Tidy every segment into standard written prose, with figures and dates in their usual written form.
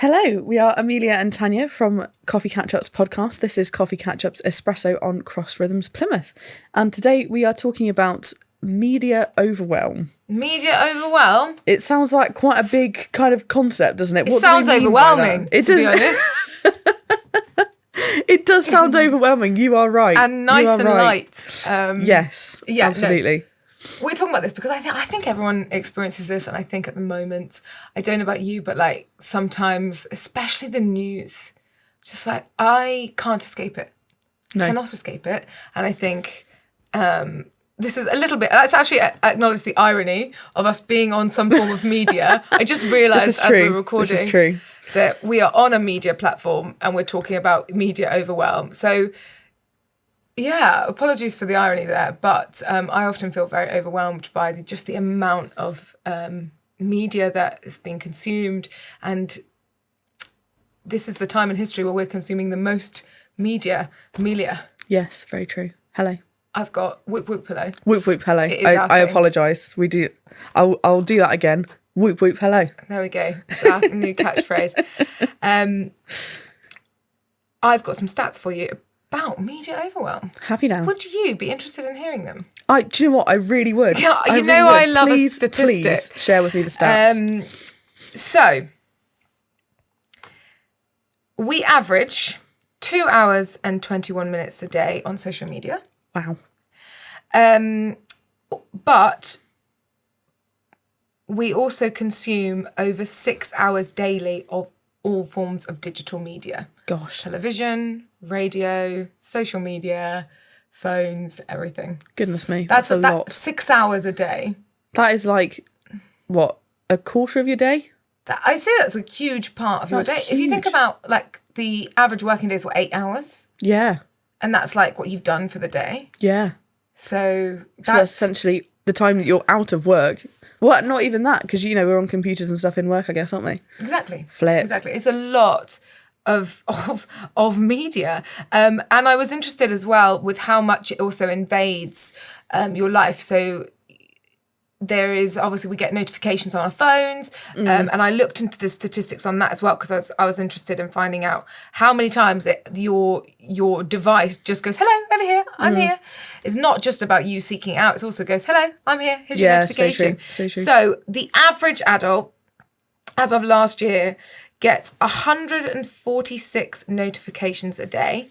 Hello, we are Amelia and Tanya from Coffee Catch-Ups podcast. This is Coffee Catch-Ups Espresso on Cross Rhythms Plymouth. And today we are talking about media overwhelm. Media overwhelm? It sounds like quite a big kind of concept, doesn't it? It sounds overwhelming, it does. Be honest. It does sound overwhelming, you are right. And nice and right. light. Yes, yeah, absolutely. No. We're talking about this because I think everyone experiences this, and I think at the moment, I don't know about you, but like sometimes, especially the news, just like I can't escape it. No. I cannot escape it. And I think this is a little bit, let's actually acknowledge the irony of us being on some form of media. I just realised as we're recording that we are on a media platform and we're talking about media overwhelm. So yeah, apologies for the irony there, but I often feel very overwhelmed by just the amount of media that is being consumed, and this is the time in history where we're consuming the most media. Amelia. Yes, very true. Hello. I've got whoop whoop hello. Whoop whoop hello. I apologise. We do. I'll do that again. Whoop whoop hello. There we go. It's our new catchphrase. I've got some stats for you about media overwhelm. Have you now? Would you be interested in hearing them? Do you know what? I really would. Yeah, I love a statistic. Please share with me the stats. So, we average 2 hours and 21 minutes a day on social media. Wow. But we also consume over 6 hours daily of all forms of digital media. Gosh. Television, radio, social media, phones, everything. Goodness me, that's a lot. 6 hours a day. That is like, what, a quarter of your day? I'd say that's a huge part of your day. Huge. If you think about, like, the average working day is, 8 hours? Yeah. And that's, like, what you've done for the day? Yeah. So that's essentially the time that you're out of work. Well, not even that, because, we're on computers and stuff in work, I guess, aren't we? Exactly. Flip. Exactly. It's a lot of media. And I was interested as well with how much it also invades your life. So there is, obviously, we get notifications on our phones. And I looked into the statistics on that as well, because I was interested in finding out how many times your device just goes, hello, over here, I'm here. It's not just about you seeking out. It also goes, hello, I'm here, here's your notification. So true. So the average adult, as of last year, gets 146 notifications a day,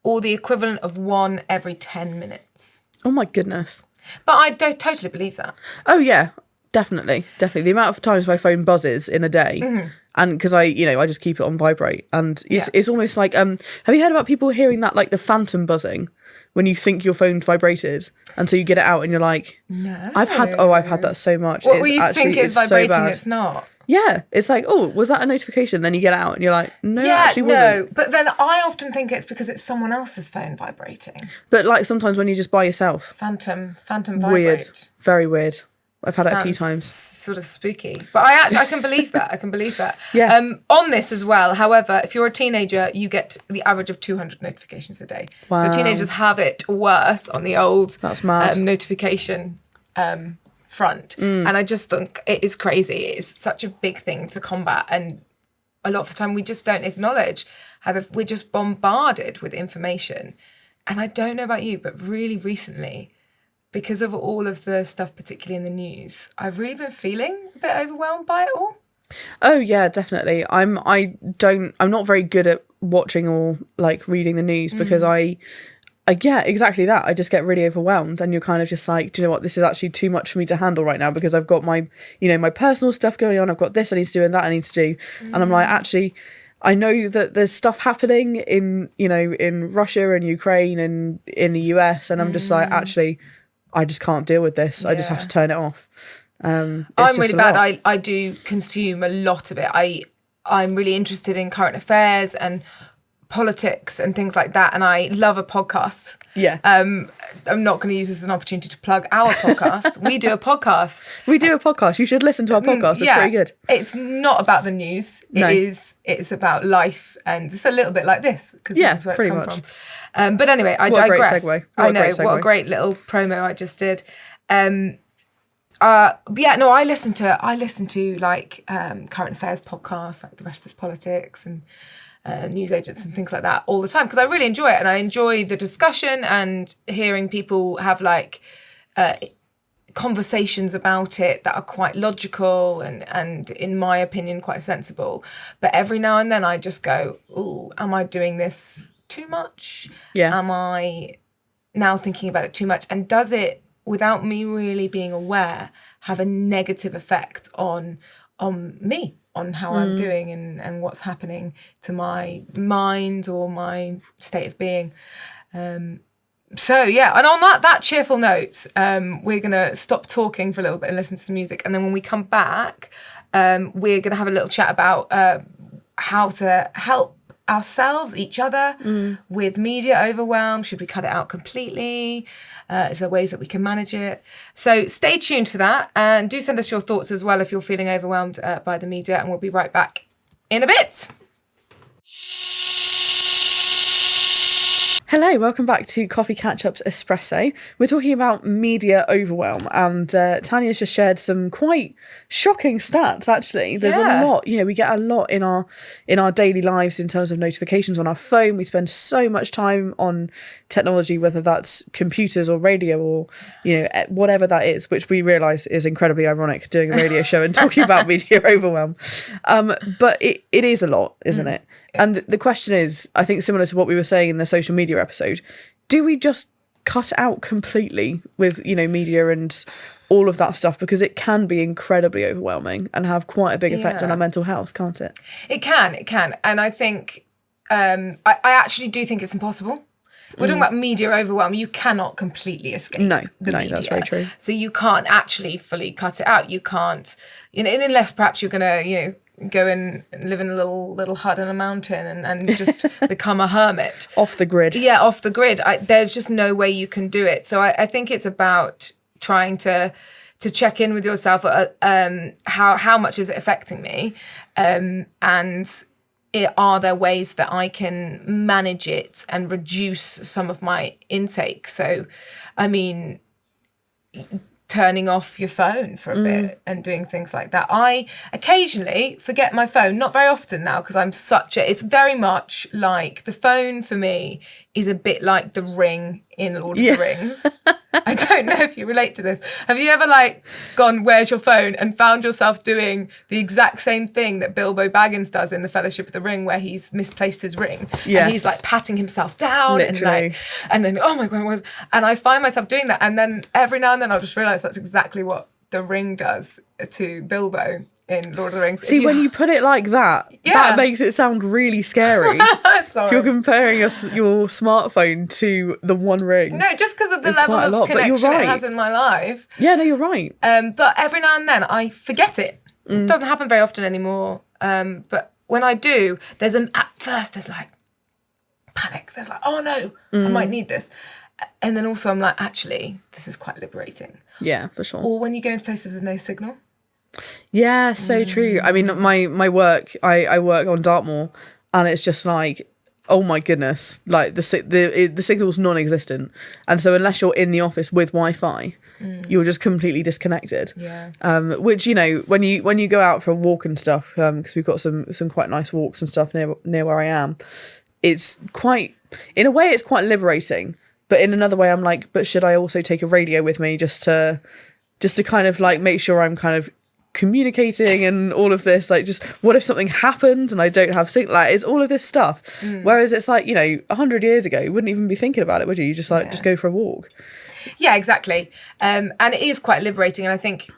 or the equivalent of one every 10 minutes. Oh my goodness. But I don't totally believe that. Oh yeah, definitely. The amount of times my phone buzzes in a day, and because I just keep it on vibrate, and it's almost like have you heard about people hearing that, like the phantom buzzing, when you think your phone vibrated until you get it out and you're like, no, I've had that so much. What you think is vibrating, so bad. It's not. Yeah, it's like, oh, was that a notification? Then you get out and you're like, no, it actually wasn't. But then I often think it's because it's someone else's phone vibrating. But like sometimes when you're just by yourself. Phantom vibrate. Weird. Very weird. I've had it a few times. Sort of spooky. But I can believe that. I can believe that. Yeah. On this as well, however, if you're a teenager, you get the average of 200 notifications a day. Wow. So teenagers have it worse on the old That's mad. Notification front. And I just think it is crazy. It's such a big thing to combat, and a lot of the time we just don't acknowledge how we're just bombarded with information. And I don't know about you, but really recently, because of all of the stuff, particularly in the news, I've really been feeling a bit overwhelmed by it all. Oh yeah, definitely. I'm not very good at watching or like reading the news because yeah, exactly that. I just get really overwhelmed, and you're kind of just like, do you know what? This is actually too much for me to handle right now, because I've got my, my personal stuff going on. I've got this I need to do and that I need to do. And I'm like, actually, I know that there's stuff happening in Russia and Ukraine and in the US. And I'm just like, actually, I just can't deal with this. Yeah. I just have to turn it off. I'm really bad. I do consume a lot of it. I'm really interested in current affairs and politics and things like that, and I love a podcast. Yeah. I'm not going to use this as an opportunity to plug our podcast. We do a podcast. You should listen to our podcast. It's pretty good. It's not about the news. It's about life, and it's a little bit like this, because this is where it's come from. But anyway, I digress. What a great segue. I know, what a great little promo I just did. I listen to like current affairs podcasts, like The Rest Is Politics and news agents and things like that all the time, because I really enjoy it, and I enjoy the discussion and hearing people have like conversations about it that are quite logical and in my opinion quite sensible. But every now and then I just go, ooh, am I doing this too much? Yeah. Am I now thinking about it too much? And does it, without me really being aware, have a negative effect on me, on how I'm doing and what's happening to my mind or my state of being? So yeah, and on that cheerful note, we're gonna stop talking for a little bit and listen to some music, and then when we come back, we're gonna have a little chat about how to help ourselves, each other, with media overwhelm. Should we cut it out completely? Is there ways that we can manage it? So stay tuned for that, and do send us your thoughts as well if you're feeling overwhelmed by the media, and we'll be right back in a bit. Hello, welcome back to Coffee Catch-Ups Espresso. We're talking about media overwhelm, and Tanya's just shared some quite shocking stats, actually. There's a lot, we get a lot in our daily lives in terms of notifications on our phone. We spend so much time on technology, whether that's computers or radio or, whatever that is, which we realise is incredibly ironic, doing a radio show and talking about media overwhelm. But it is a lot, isn't it? And the question is, I think similar to what we were saying in the social media episode, do we just cut out completely with, media and all of that stuff? Because it can be incredibly overwhelming and have quite a big effect on our mental health, can't it? It can. And I think, I actually do think it's impossible. We're talking about media overwhelm. You cannot completely escape the media. That's very true. So you can't actually fully cut it out. You can't, unless perhaps you're going to, go and live in a little hut in a mountain and just become a hermit. Off the grid. Yeah, off the grid. There's just no way you can do it. So I think it's about trying to check in with yourself. How much is it affecting me? And are there ways that I can manage it and reduce some of my intake? So, turning off your phone for a bit and doing things like that. I occasionally forget my phone, not very often now, because it's very much like, the phone for me is a bit like the ring in Lord of the Rings. I don't know if you relate to this. Have you ever gone, where's your phone, and found yourself doing the exact same thing that Bilbo Baggins does in the Fellowship of the Ring, where he's misplaced his ring? Yes. And he's patting himself down. Literally. And then, oh my God, and I find myself doing that. And then every now and then I'll just realise that's exactly what the ring does to Bilbo in Lord of the Rings. See, when you put it like that, that makes it sound really scary. If you're comparing your smartphone to the One Ring. No, just because of the level of connection it has in my life. Yeah, no, you're right. But every now and then I forget it. It doesn't happen very often anymore. But when I do, at first there's panic. There's oh no, I might need this. And then also I'm actually, this is quite liberating. Yeah, for sure. Or when you go into places with no signal. Yeah, so true. My work, I work on Dartmoor, and it's just oh my goodness, the signal's non-existent, and so unless you're in the office with Wi-Fi, you're just completely disconnected. Yeah. Which when you go out for a walk and stuff, because we've got some quite nice walks and stuff near where I am, it's quite, in a way, it's quite liberating. But in another way, I'm but should I also take a radio with me just to kind of make sure I'm kind of communicating and all of this, just what if something happened and I don't have signal? It's all of this stuff. Whereas it's 100 years ago, you wouldn't even be thinking about it, would you? You just just go for a walk. Yeah, exactly. And it is quite liberating. And I think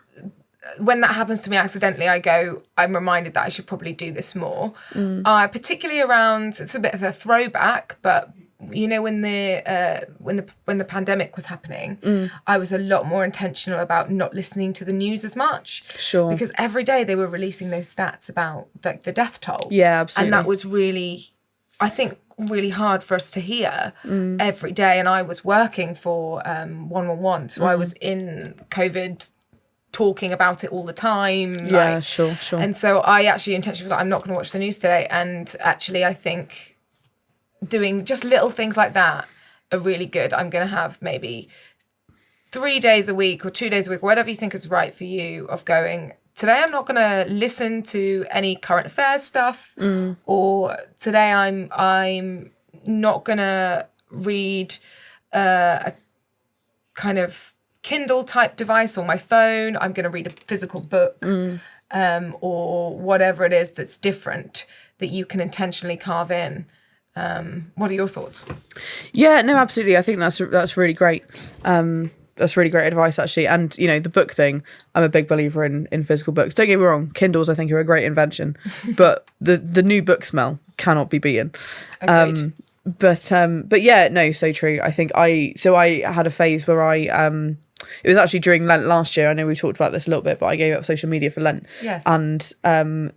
when that happens to me accidentally, I'm reminded that I should probably do this more. Particularly around, it's a bit of a throwback, but when the pandemic was happening, I was a lot more intentional about not listening to the news as much. Sure. Because every day they were releasing those stats about the death toll. Yeah, absolutely. And that was really, I think, really hard for us to hear every day. And I was working for 111, so I was in COVID talking about it all the time. Yeah, sure. And so I actually intentionally was I'm not going to watch the news today. And actually, I think doing just little things like that are really good. I'm going to have maybe 3 days a week or 2 days a week, whatever you think is right for you, of going, today I'm not going to listen to any current affairs stuff, or today I'm not going to read a kind of Kindle type device or my phone. I'm going to read a physical book, or whatever it is that's different that you can intentionally carve in. What are your thoughts? Yeah, no, absolutely. I think that's really great. That's really great advice, actually. And, you know, the book thing, I'm a big believer in physical books. Don't get me wrong, Kindles, I think, are a great invention. But the new book smell cannot be beaten. Agreed. But yeah, no, so true. I think I had a phase where it was actually during Lent last year. I know we talked about this a little bit, but I gave up social media for Lent. Yes. And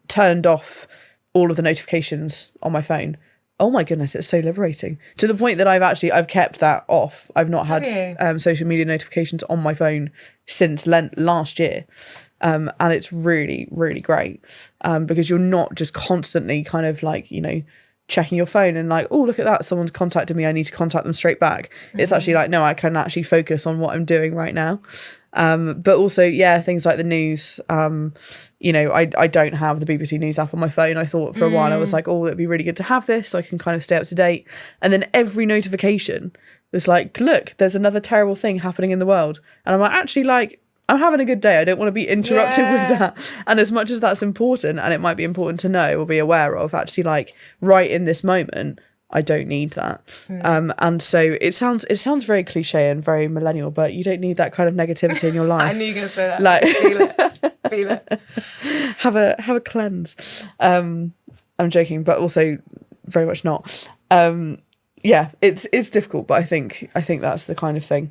turned off all of the notifications on my phone. Oh my goodness, it's so liberating. To the point that I've kept that off. I've not had social media notifications on my phone since Lent last year. And it's really, really great. Because you're not just constantly kind of like, you know, checking your phone and like, oh, look at that, someone's contacted me, I need to contact them straight back. It's actually like, no, I can actually focus on what I'm doing right now. But also, yeah, things like the news. You know, I don't have the BBC News app on my phone. I thought for a while, I was like, oh, it'd be really good to have this so I can kind of stay up to date. And then every notification was like, look, there's another terrible thing happening in the world. And I'm like, actually, like, I'm having a good day. I don't want to be interrupted with that. And as much as that's important, and it might be important to know or be aware of, actually, like, right in this moment, I don't need that. And so it sounds very cliche and very millennial, but you don't need that kind of negativity in your life. I knew you were going to say that. Like, Feel it. have a cleanse. I'm joking, but also very much not. Yeah, it's difficult, but I think that's the kind of thing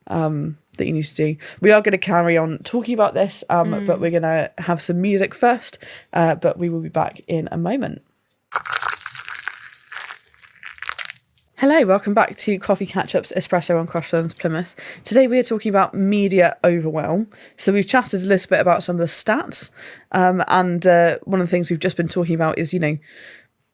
that you need to do. We are going to carry on talking about this, but we're going to have some music first. But we will be back in a moment. Hello, welcome back to Coffee Catch-Ups Espresso on Crosslands, Plymouth. Today we are talking about media overwhelm. So we've chatted a little bit about some of the stats, and one of the things we've just been talking about is, you know,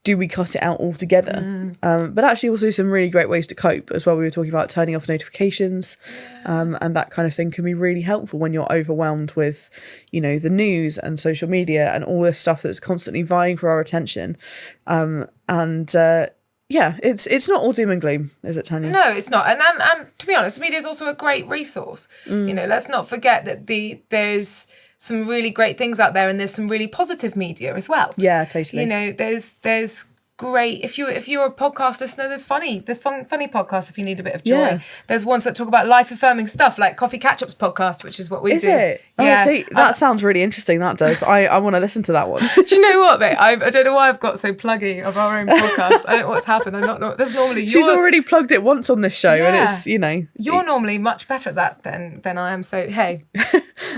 do we cut it out altogether? But actually also some really great ways to cope as well. We were talking about turning off notifications, and that kind of thing can be really helpful when you're overwhelmed with, you know, the news and social media and all this stuff that's constantly vying for our attention. Yeah, it's not all doom and gloom, is it, Tanya? No, it's not. And to be honest, media is also a great resource. You know, let's not forget that there's some really great things out there, and there's some really positive media as well. Yeah, totally. You know, there's great, if you're a podcast listener, there's funny podcasts if you need a bit of joy. Yeah. There's ones that talk about life affirming stuff, like Coffee Catch-Ups podcast, which is what we do. Is it? Yeah. Oh, see, that sounds really interesting. That does. I want to listen to that one. Do you know what, mate? I don't know why I've got so pluggy of our own podcast. I don't know what's happened. I'm not. There's normally she's already plugged it once on this show, and it's, you know, you're normally much better at that than I am. So hey,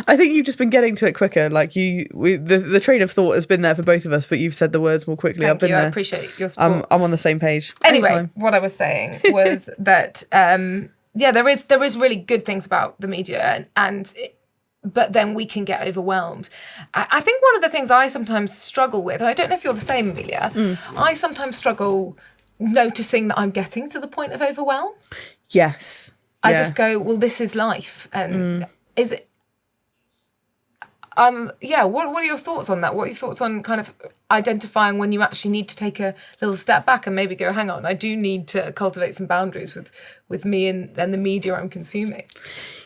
I think you've just been getting to it quicker. Like the train of thought has been there for both of us, but you've said the words more quickly. Thank I've been you. there. I appreciate your support. I'm on the same page. Anyway, Anytime. what I was saying was that there is really good things about the media, but then we can get overwhelmed. I think one of the things I sometimes struggle with, and I don't know if you're the same, Amelia, I sometimes struggle noticing that I'm getting to the point of overwhelm. Yes. I just go, well, this is life, and is it? What are your thoughts on that? What are your thoughts on kind of identifying when you actually need to take a little step back and maybe go, hang on, I do need to cultivate some boundaries with me and the media I'm consuming?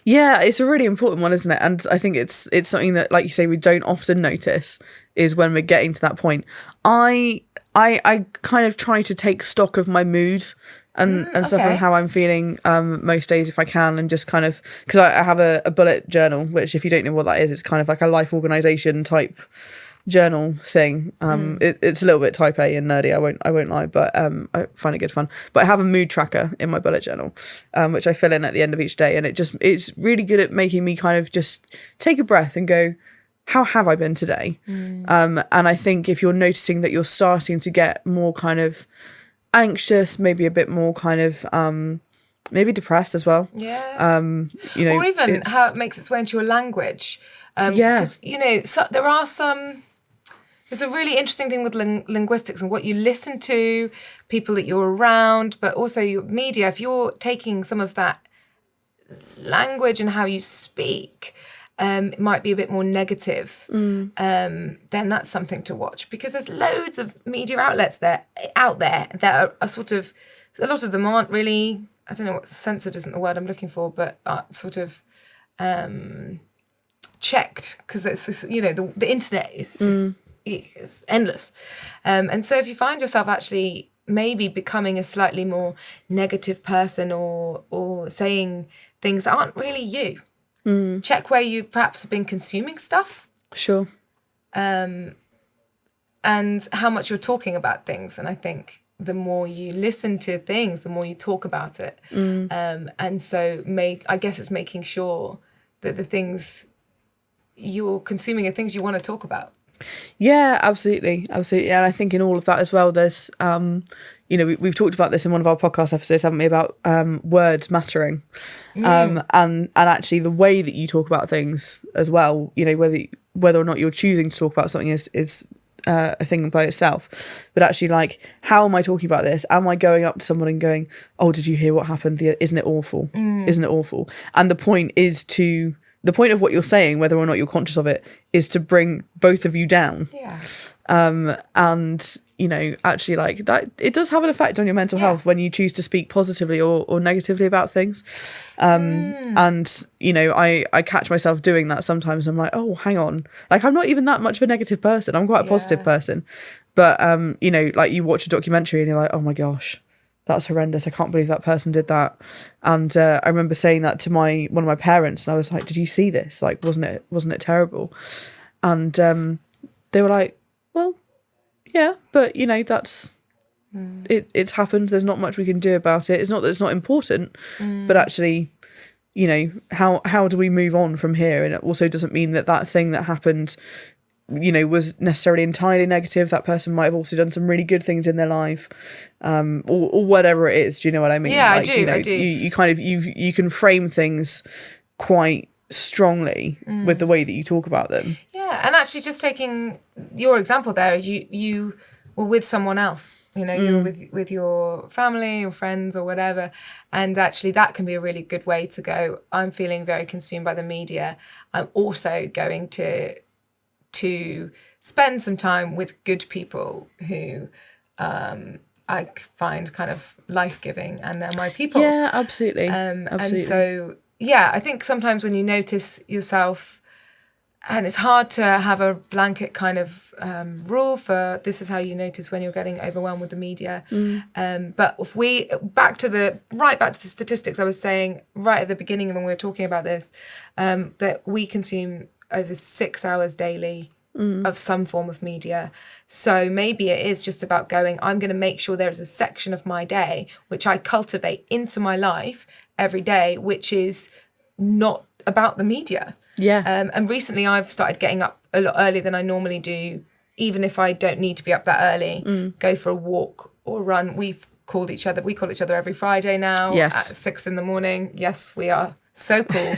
Yeah, it's a really important one, isn't it? And I think it's something that, like you say, we don't often notice is when we're getting to that point. I kind of try to take stock of my mood and stuff, and how I'm feeling most days if I can, and just kind of, because I have a bullet journal, which, if you don't know what that is, it's kind of like a life organization type journal thing. It's a little bit type A and nerdy, I won't lie, but I find it good fun. But I have a mood tracker in my bullet journal, which I fill in at the end of each day, and it's really good at making me kind of just take a breath and go, how have I been today? And I think if you're noticing that you're starting to get more kind of anxious, maybe a bit more kind of maybe depressed as well, you know, or even how it makes its way into your language, because you know, so there's a really interesting thing with linguistics and what you listen to, people that you're around, but also your media. If you're taking some of that language and how you speak might be a bit more negative, then that's something to watch, because there's loads of media outlets out there that are sort of, a lot of them aren't really, I don't know what, censored isn't the word I'm looking for, but are sort of checked, because it's this, the internet is just it's endless, and so if you find yourself actually maybe becoming a slightly more negative person or saying things that aren't really you, check where you perhaps have been consuming stuff. Sure. And how much you're talking about things. And I think the more you listen to things, the more you talk about it. And so I guess it's making sure that the things you're consuming are things you want to talk about. Yeah, absolutely. And I think in all of that as well, there's, we've talked about this in one of our podcast episodes, haven't we, about words mattering, and actually the way that you talk about things as well. Whether or not you're choosing to talk about something is a thing by itself, but actually, like, how am I talking about this? Am I going up to someone and going, "Oh, did you hear what happened? Isn't it awful? Isn't it awful?" And the point of what you're saying, whether or not you're conscious of it, is to bring both of you down. Yeah. And actually, like, that, it does have an effect on your mental health when you choose to speak positively or negatively about things. And I catch myself doing that sometimes. I'm like, oh, hang on, like, I'm not even that much of a negative person. I'm quite a positive person. But like, you watch a documentary and you're like, oh my gosh, that's horrendous. I can't believe that person did that. And I remember saying that to one of my parents, and I was like, did you see this? Like, wasn't it terrible? And they were like, well, yeah, but that's it's happened. There's not much we can do about it. It's not that it's not important, but actually, how do we move on from here? And it also doesn't mean that thing that happened, was necessarily entirely negative. That person might have also done some really good things in their life, or whatever it is. Do you know what I mean? Yeah, like, I do. You kind of you can frame things quite strongly with the way that you talk about them. Yeah, and actually, just taking your example there, you were with someone else. You were with your family or friends or whatever, and actually that can be a really good way to go, I'm feeling very consumed by the media. I'm also going to spend some time with good people who I find kind of life-giving, and they're my people. Yeah, absolutely. And so, yeah, I think sometimes when you notice yourself, and it's hard to have a blanket kind of rule for this is how you notice when you're getting overwhelmed with the media. But if we back to the statistics I was saying right at the beginning when we were talking about this, that we consume over 6 hours daily of some form of media. So maybe it is just about going, I'm going to make sure there's a section of my day which I cultivate into my life every day, which is not about the media. Yeah. And recently I've started getting up a lot earlier than I normally do, even if I don't need to be up that early, go for a walk or run. We call each other every Friday now at 6 a.m. Yes, we are so cool.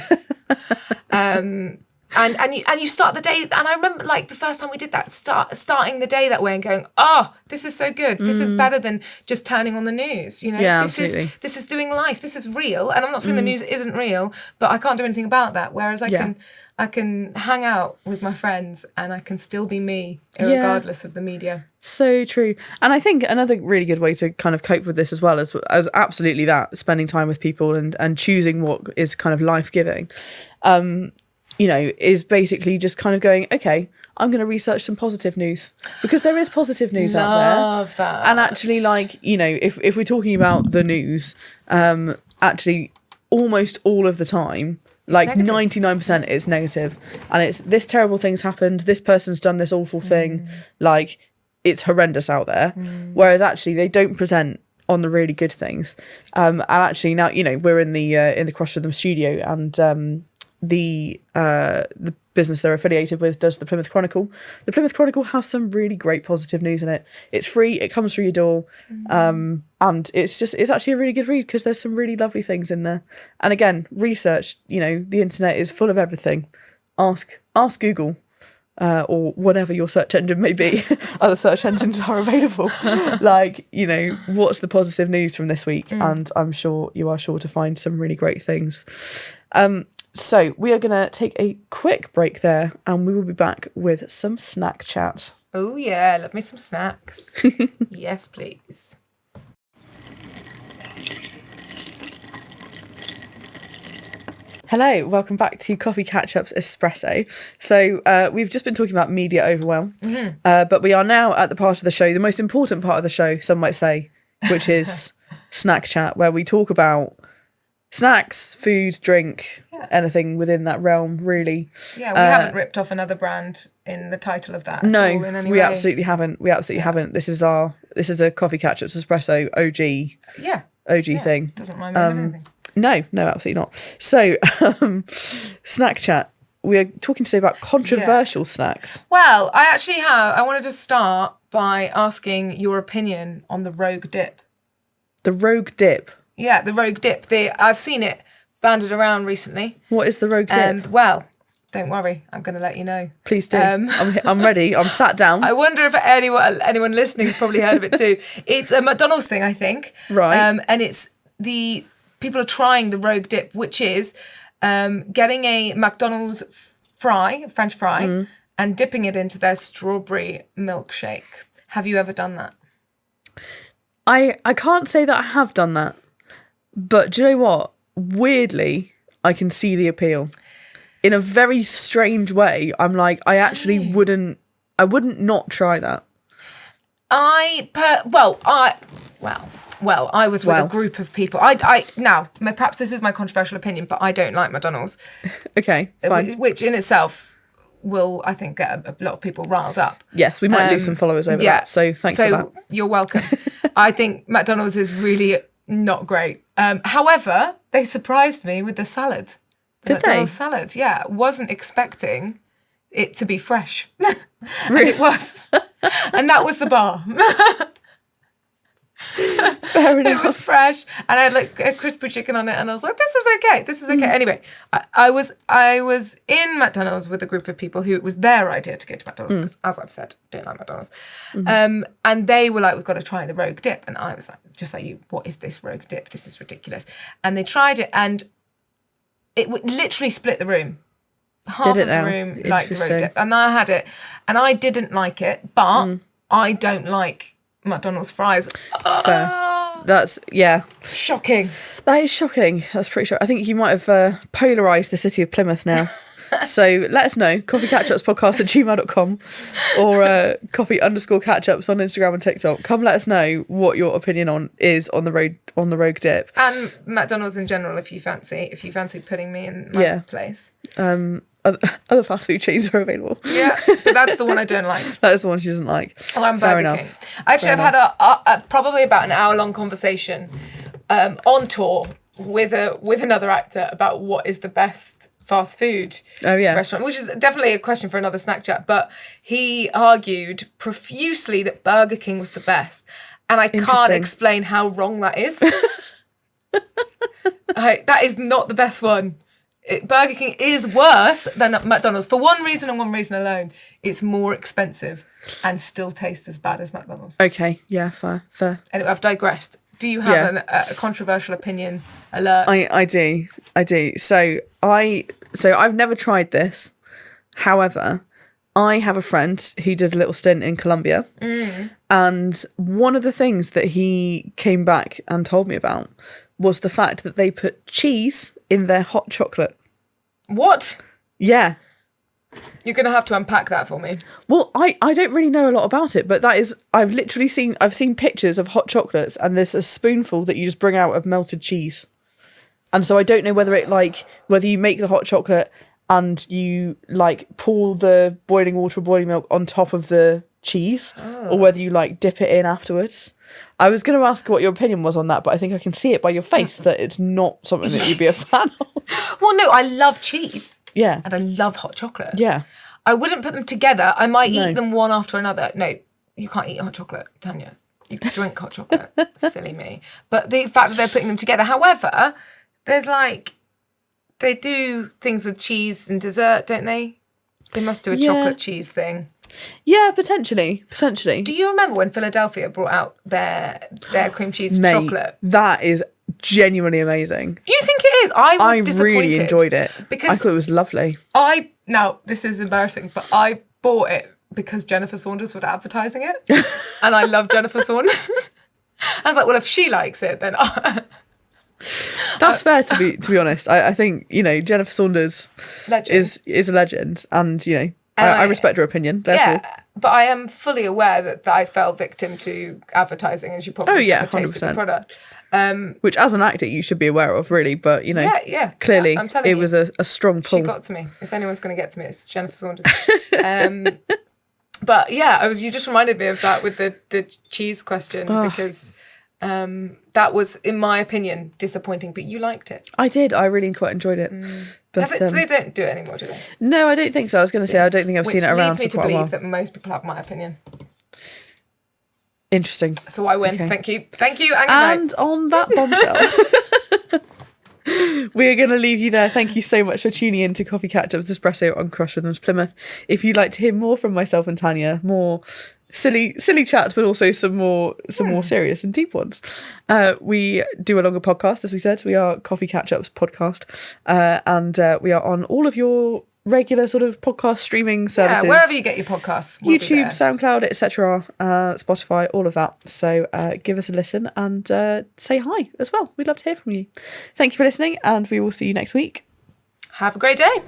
And you start the day, and I remember, like, the first time we did that, starting the day that way and going, oh, this is so good. This is better than just turning on the news. This is doing life. This is real. And I'm not saying the news isn't real, but I can't do anything about that. Whereas I can hang out with my friends and I can still be me, regardless of the media. So true. And I think another really good way to kind of cope with this as well as absolutely that, spending time with people and choosing what is kind of life-giving, is basically just kind of going, okay, I'm going to research some positive news, because there is positive news out there. Love that. And actually, like, if we're talking about the news, actually almost all of the time, like 99% is negative, and it's this terrible thing's happened, this person's done this awful thing, like, it's horrendous out there. Whereas actually they don't present on the really good things. And actually now, we're in the Cross Rhythm studio, and the business they're affiliated with does the Plymouth Chronicle. The Plymouth Chronicle has some really great positive news in it. It's free, it comes through your door, and it's actually a really good read, because there's some really lovely things in there. And again, research, the internet is full of everything. Ask Google. or whatever your search engine may be. Other search engines are available. Like, you know, what's the positive news from this week? And I'm sure you are sure to find some really great things. So we are going to take a quick break there, and we will be back with some snack chat. Oh yeah, love me some snacks. Yes, please. Hello, welcome back to Coffee Catch-Ups Espresso. So we've just been talking about media overwhelm, but we are now at the part of the show, the most important part of the show, some might say, which is snack chat, where we talk about snacks, food, drink, anything within that realm, really. Yeah, we haven't ripped off another brand in the title of that. No, in any we way. absolutely haven't. We absolutely haven't. This is a Coffee Catch-Ups Espresso OG thing. Doesn't mind me anything. No, absolutely not. So, snack chat. We're talking today about controversial snacks. Well, I wanted to start by asking your opinion on the Rogue dip. The Rogue dip? Yeah, the Rogue dip. I've seen it banded around recently. What is the Rogue dip? Well, don't worry, I'm going to let you know. Please do. I'm ready. I'm sat down. I wonder if anyone listening has probably heard of it too. It's a McDonald's thing, I think. Right. And it's people are trying the Rogue dip, which is getting a McDonald's French fry, and dipping it into their strawberry milkshake. Have you ever done that? I can't say that I have done that. But do you know what? Weirdly, I can see the appeal. In a very strange way, I'm like, I actually wouldn't not try that. I was with a group of people. Now, perhaps this is my controversial opinion, but I don't like McDonald's. Okay, fine. Which in itself will, I think, get a lot of people riled up. Yes, we might lose some followers over that. So thanks for that. You're welcome. I think McDonald's is really not great. However, they surprised me with the salad. Did McDonald's they? salad, yeah. Wasn't expecting it to be fresh. Really? It was. And that was the bar. Fair enough. It was fresh, and I had like a crispy chicken on it, and I was like, "This is okay. Anyway, I was in McDonald's with a group of people who it was their idea to go to McDonald's because, as I've said, don't like McDonald's. And they were like, "We've got to try the Rogue dip," and I was like, just like you, "What is this Rogue dip? This is ridiculous." And they tried it, and it literally split the room. Half of the room liked the Rogue dip, and I had it, and I didn't like it, but I don't like McDonald's fries. Fair. That's, shocking. That is shocking. That's pretty shocking. I think you might have polarised the city of Plymouth now. So let us know, coffeecatchupspodcast@gmail.com or coffee_catchups on Instagram and TikTok. Come let us know what your opinion is on the Rogue dip. And McDonald's in general, if you fancy putting me in my place. Other fast food chains are available. Yeah, but that's the one I don't like. That is the one she doesn't like. Oh, I'm Fair Burger enough. King. Actually, I've had a probably about an hour-long conversation on tour with another actor about what is the best fast food restaurant, which is definitely a question for another snack chat. But he argued profusely that Burger King was the best, and I can't explain how wrong that is. That is not the best one. Burger King is worse than McDonald's for one reason and one reason alone. It's more expensive and still tastes as bad as McDonald's. Okay, yeah, fair. Anyway, I've digressed. Do you have a controversial opinion alert? I do. So I've never tried this. However, I have a friend who did a little stint in Colombia, and one of the things that he came back and told me about was the fact that they put cheese in their hot chocolate. What? Yeah. You're going to have to unpack that for me. Well, I don't really know a lot about it, but that is, I've seen pictures of hot chocolates, and there's a spoonful that you just bring out of melted cheese. And so I don't know whether you make the hot chocolate and you like pour the boiling water or boiling milk on top of the cheese, or whether you like dip it in afterwards. I was going to ask what your opinion was on that, but I think I can see it by your face that it's not something that you'd be a fan of. Well, no, I love cheese. Yeah. And I love hot chocolate. Yeah. I wouldn't put them together. I might eat them one after another. No, you can't eat hot chocolate, Tanya. You can drink hot chocolate. Silly me. But the fact that they're putting them together. However, there's they do things with cheese and dessert, don't they? They must do a Yeah. chocolate cheese thing. Yeah, potentially. Do you remember when Philadelphia brought out their cream cheese Mate, chocolate? that is genuinely amazing. Do you think it is? I was disappointed. Really enjoyed it. Because I thought it was lovely. now this is embarrassing, but I bought it because Jennifer Saunders was advertising it. And I love Jennifer Saunders. I was like, well, if she likes it, then That's fair to be honest. I think, Jennifer Saunders legend. is a legend, and I respect her opinion. Therefore, Yeah, but I am fully aware that I fell victim to advertising, as you probably never tasted the 100%. product. Which as an actor you should be aware of, really. But clearly I'm telling it you, was a strong pull. She got to me. If anyone's going to get to me, it's Jennifer Saunders. But yeah, you just reminded me of that with the cheese question because that was, in my opinion, disappointing. But you liked it. I did. I really quite enjoyed it. But they don't do it anymore, do they? No, I don't think so. I was going to say I don't think I've seen it around for quite a while. Which leads me to believe that most people have my opinion. Interesting. So I win. Okay. Thank you, and on that bombshell, we're going to leave you there. Thank you so much for tuning in to Coffee Catch Up with Espresso on Crush Rhythms Plymouth. If you'd like to hear more from myself and Tanya, more silly chats, but also some more serious and deep ones, we do a longer podcast. As we said, we are Coffee Catch Ups podcast, and we are on all of your regular sort of podcast streaming services. Yeah, wherever you get your podcasts. We'll YouTube, SoundCloud, etc., Spotify, all of that. So give us a listen and say hi as well. We'd love to hear from you. Thank you for listening, and we will see you next week. Have a great day.